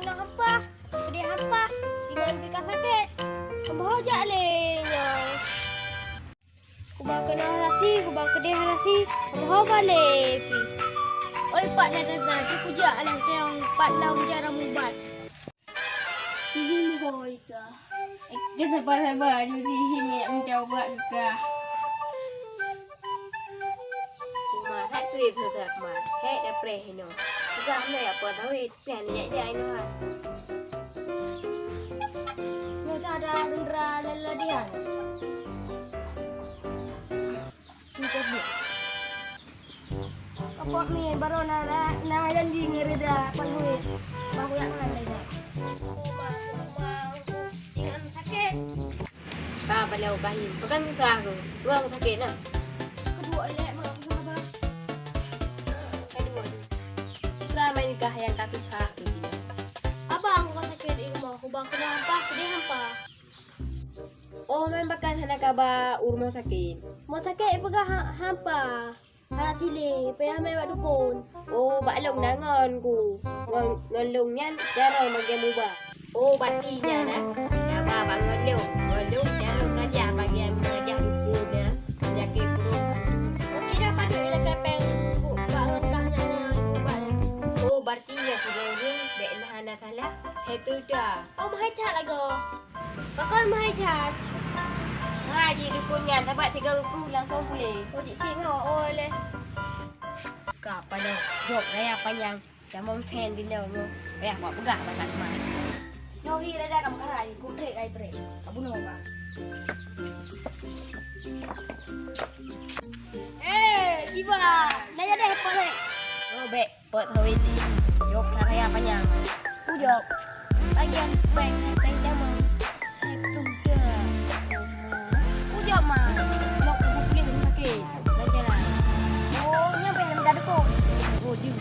kena hampa. Dia hampa. Tinggal pergi sakit. Kembali aja lenya. Kubang kena harasi, kubang kedih harasi. Kembali balik. Oi pak dah puja alam sayang pak lau jarang mubat. Sini mohoi ka. Ke sabar di sini mencoba ke. Mà hãy tùy phụ thật mà hãy đẹp rẻ nó ra này ở bờ tao hết bèn nhẹ nhẹ nó à nó ra lên đi hả kita buat apa nih baru na janji ngiri dah panggil baru yang lain dah jangan sakit ka beliau kahim bukan susah tu gua sakit lah kedua lek ramai nikah yang tak susah begini. Abang kau sakit di rumah, kubang kena hampa, sedih hampa. Oh, main bahkan hendak kaba rumah sakit. Mau sakit pegah hampa. Hana sile, payah main buat dukun. Oh, baklong nangon ku. Ngelungnya jarang bagi mubah. Oh, batinya nak. Ya, bang ngelung jarang raja bagian raja dukun ya. Penyakit perut. Okey dapat duit lah kepeng. Berarti sudah dek hana salah itu dah. Oh mahajat lagu. Bakal mahajat. Ha di dukunnya dapat 30 langsung boleh. Oh cik cik mau oleh. Kap pada jok raya panjang. Jamong pen di dalam mo. Ya buat pegah banget mah. No hi dah kamu karai ku trek ai trek. Abu no ba. Tiba. Dah jadi apa ni? Oh bek, buat hawit. Jok raya panjang. Ujok. Bagian beng jamong. Itu dah. Ujok mah. Nok bukling sakit. Dah jalan. Oh, nyampe yang dah dekok. Oh, dia.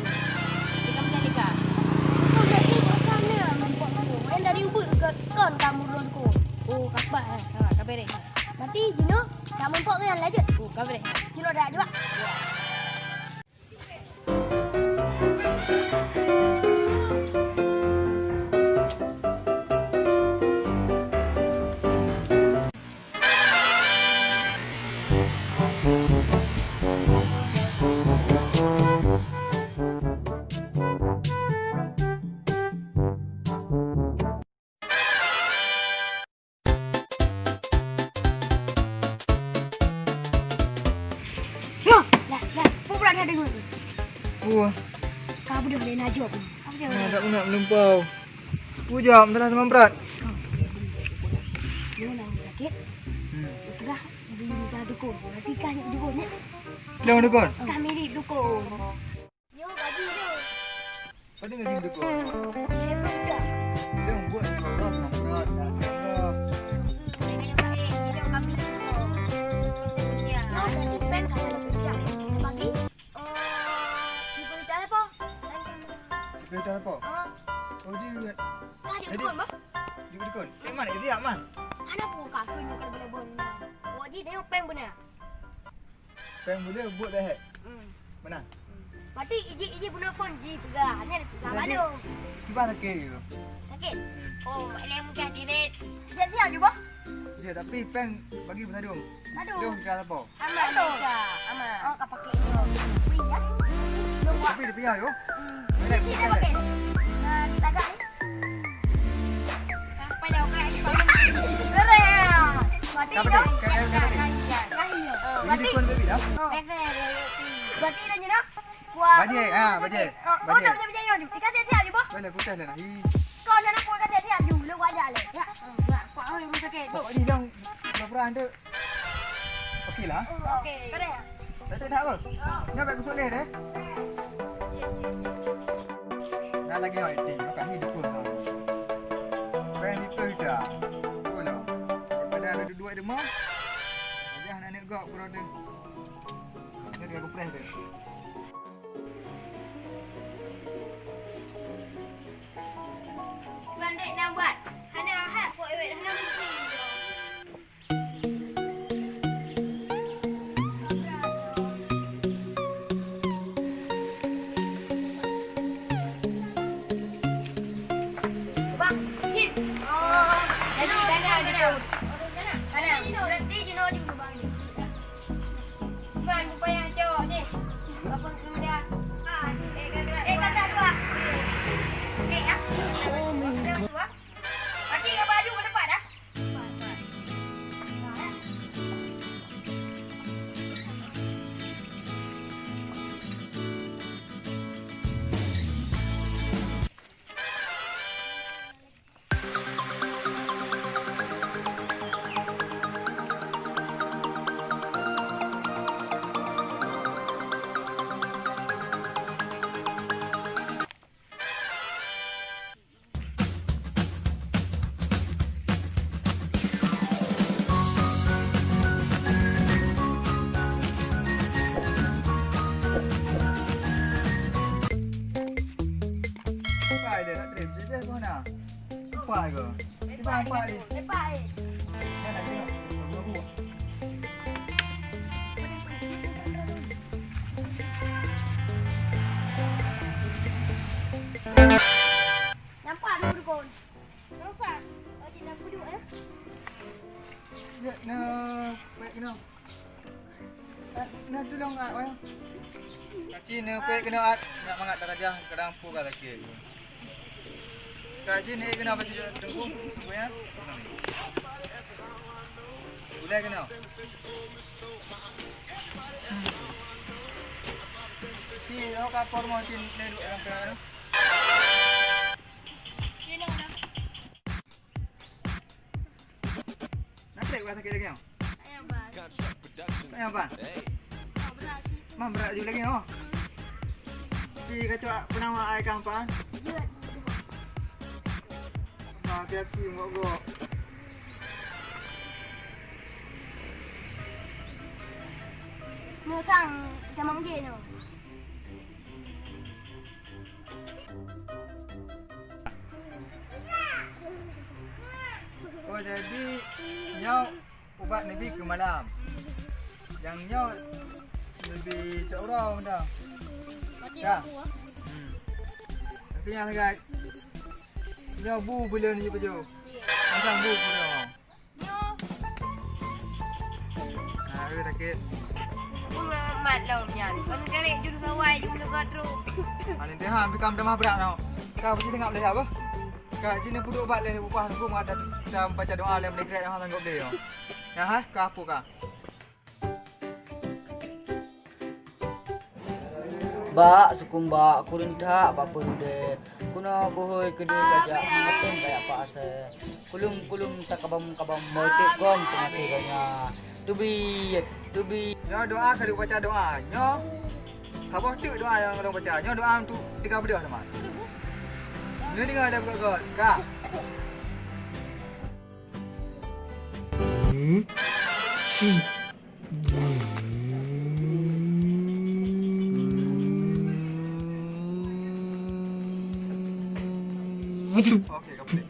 Kita menjadi kah? Oh, jadi sana nampak kamu. Yang dari ubud ke kon kamu ronku. Oh, kasbah. Ha, kabere. Mati jino, kamu pok kan lanjut. Oh, kabere. Jino dah juga. Kamu dah boleh najib. Tak nak melumpau. Pujam telah teman berat. Dia nak sakit. Sudah di dukun. Nanti kah ni dukun ni. Dah dukun. Kami ni dukun. Yo bagi dia. Pada ngaji dukun. Dia pujam. Dia buat orang nak berat nak cakap. Dengan baik, dia kami dukun. Ya. No, jadi pen kalau pujam. Bagi Kita apa? Oh je. Kah dukun bah? Dukun. Mana dia man? Ana buka aku ni kalau boleh benar. Wajib tengok pen benar. Pen boleh buat dah. Mana? Berarti iji guna phone ji pegah. Ni pegah balu. Kibar sakit tu. Sakit? Oh, maknanya mungkin diret. Siap juga. Ya, tapi pen bagi bersadung. Aduh. Jom kita apa? Aman juga. Aman. Oh, kau pakai itu. Wih ya. Tapi dia payah yo. Kita pakai. Kita agak ni. Apa dah crash bangun. Beres. Berarti dah. Ini dukun baby dah. Berarti dah jenak. Kuah. Baje, baje. Oh, tak baje ni. Kita siap je, boh. Boleh putih dah. Kau nak aku kata siap je. Lu wajah le. Ya. Pak oi rumah sakit. Kok ni dong berperan tu. Okeylah. Okey. Beres. Tak tak apa. Nyampe kusuk leh deh. Dah lagi hoi ting, makan hidup pun tau. Pen itu dah. Pula. Daripada ada dua ada mah. Aja nak gok brother. Jadi aku press dia. Bandek nak buat. Hana hak buat ewek hana mesti. nampak ke? Tiba nampak ni. Lepak eh. Kan nak tengok. Baru. Nampak tu dukun. Nampak. Oh, dia nak duduk eh. Ya, nak baik kena. Nak tolong ak weh. Kak Cina baik kena ak nak mangat darajah kadang pu kata ke. Kak Cina kena baca tengku. Buat. Boleh kena. Si, awak kapor mau cin ni dalam perang. Nak cek kata ke lagi no? Ayam bang. Ayam apa? Oh, berat sih. Mah berat juga lagi oh. Si kacau penama air kampan. Berat. Nah, hati-hati mogok. Mua sang jamang je no. Oh jadi nyau ubat Nabi ke malam. Yang nyau lebih corong dah. Mati Ya. aku ah. Tapi yang agak nyau bu bila ni baju. Macam bu pula. Yo. Ah, dia sakit. Mat law nyan. Kan kerek juru sawai juru gatro. Ani dia hang bekam dah berat tau. Kau pergi tengok boleh apa? Kak Cina puduk ubat lain upah aku mengadat dalam baca doa lain boleh kerek yang sanggup dia. Ya ha? Kau apa kah? Bak sukumba kurunta apa perude kuno kuhoy kede kaja ngatem kayak apa ase kulum takabam mote kom pengasihnya tubi Nyo doa kali baca doa. Nyo apa tu doa yang orang baca? Nyo doa untuk tiga bedah teman. Ni dengar dia berkata, Kak. Okey, kau boleh.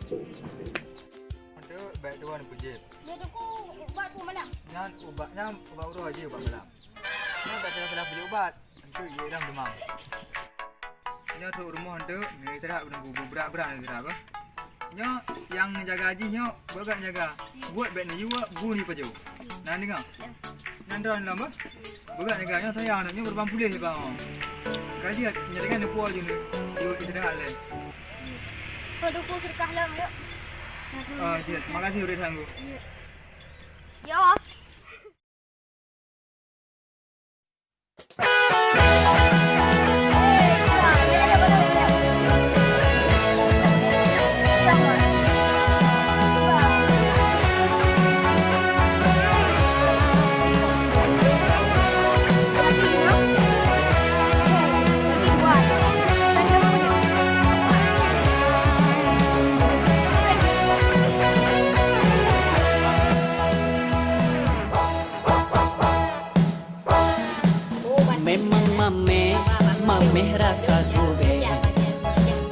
Untuk baik tuan pujit. Dia tu ku ubat ku malam. Nyan ubatnya ubat urut aja ubat malam. Nyan tak salah pujit ubat. Untuk ia dalam demam. Nyo tu rumah tu, ni terhak menunggu berat-berat ni terhak apa? Nyo yang jaga haji nyo, buat jaga. Buat baik ni juga, gu ni paju. Nah dengar. Nandan lama. Buat jaga nyo sayang nyo berban pulih bang. Kaji nyatakan ni puas je ni. Yo terhak le. Oh, dukun sedekah lam yo. Oh, cik, makasih udah sanggup. Yo. memang mameh rasa gue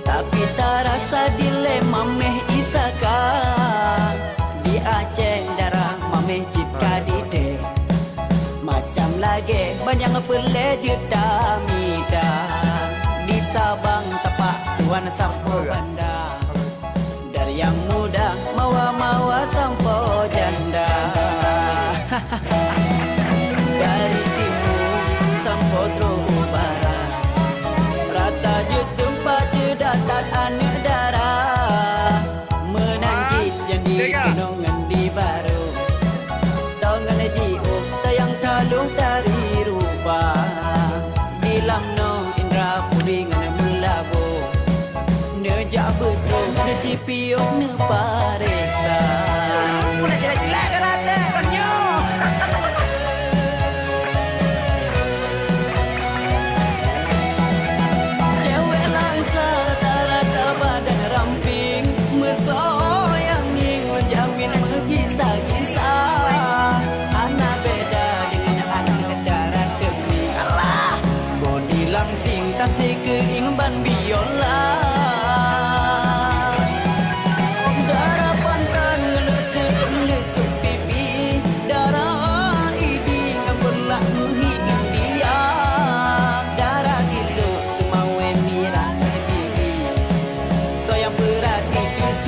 tapi tak rasa dile mameh isaka di Aceh darah mameh jika dide macam lagi banyak pele juta mida di Sabang tapak tuan sampo banda dari yang muda mawa sampo janda dari timur sampo barat rata jutumpa judatat anak darah menanjit yang di gunungan di baru tangan jiu tayang talung dari rupa di lamno indra pudingan melabu nejak betul nejipiok ne paresa udah jelek-jelek dah rata konyo cewek langsar rata badan ramping mesoyang ning menjamin menggisa-gisa anak beda dengan anak darat demi Allah body langsing tapi keing ban biola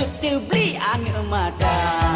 Sut tu beli anak mata